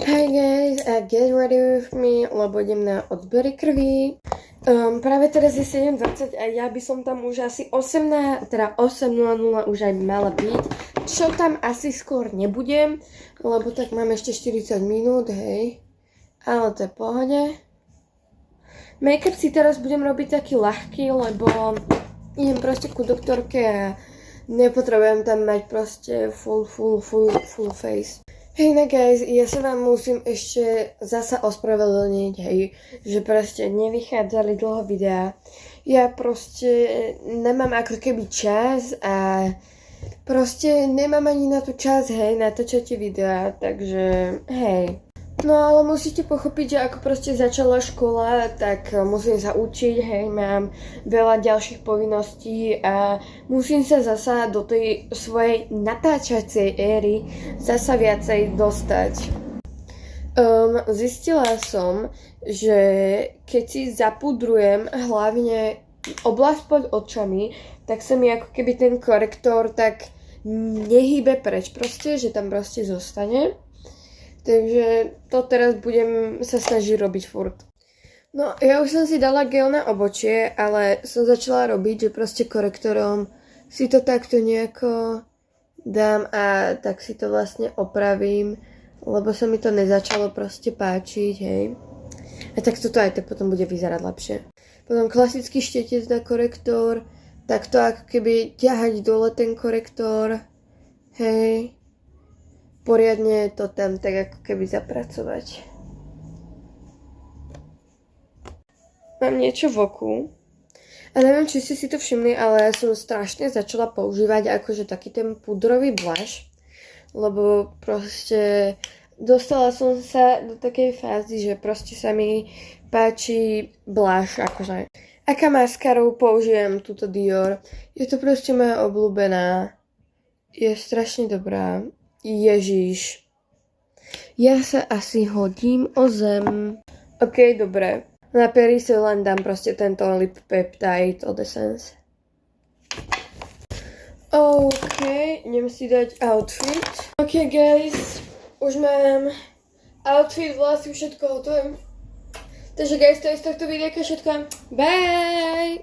Hi guys, get ready with me, lebo idem na odbery krvi. Práve teraz je 7:20 a ja by som tam už asi 8:00 už aj mala byť. Čo tam asi skôr nebudem, lebo tak mám ešte 40 minút, hej. Ale to je v pohode. Make-up si teraz budem robiť taký ľahký, lebo idem proste ku doktorke a nepotrebujem tam mať proste full face. Hej guys, ja sa vám musím ešte zasa ospravedlniť, hej, že proste nevychádzali dlho videá. Ja proste nemám ako keby čas a proste nemám ani na to čas, hej, natáčať videá, takže hej. No ale musíte pochopiť, že ako proste začala škola, tak musím sa učiť, hej, mám veľa ďalších povinností a musím sa zasa do tej svojej natáčacej éry zasa viacej dostať. Zistila som, že keď si zapudrujem hlavne oblasť pod očami, tak sa mi ako keby ten korektor tak nehýbe preč proste, že tam proste zostane. Takže to teraz budem sa snažiť robiť furt. No, ja už som si dala gel na obočie, ale som začala robiť, že proste korektorom si to takto nejako dám a tak si to vlastne opravím, lebo sa mi to nezačalo proste páčiť, hej. A tak toto aj tak potom bude vyzerať lepšie. Potom klasický štetec na korektor, takto ako keby ťahať dole ten korektor, hej. Poriadne to tam tak ako keby zapracovať. Mám niečo v oku. A neviem, či ste si to všimli, ale ja som strašne začala používať akože taký ten pudrový blush. Lebo proste dostala som sa do takej fázy, že proste sa mi páči blush akože. Aká maskarou použijem túto Dior. Je to proste moja obľúbená. Je strašne dobrá. Ježiš. Ja sa asi hodím o zem. Ok, dobre. Na pery si len dám proste tento Lip Peptide od Essence. Ok, idem si dať outfit. Ok guys, už mám outfit, vlasy, všetko hotové. Takže guys, to je z tohto videa všetko. Bye!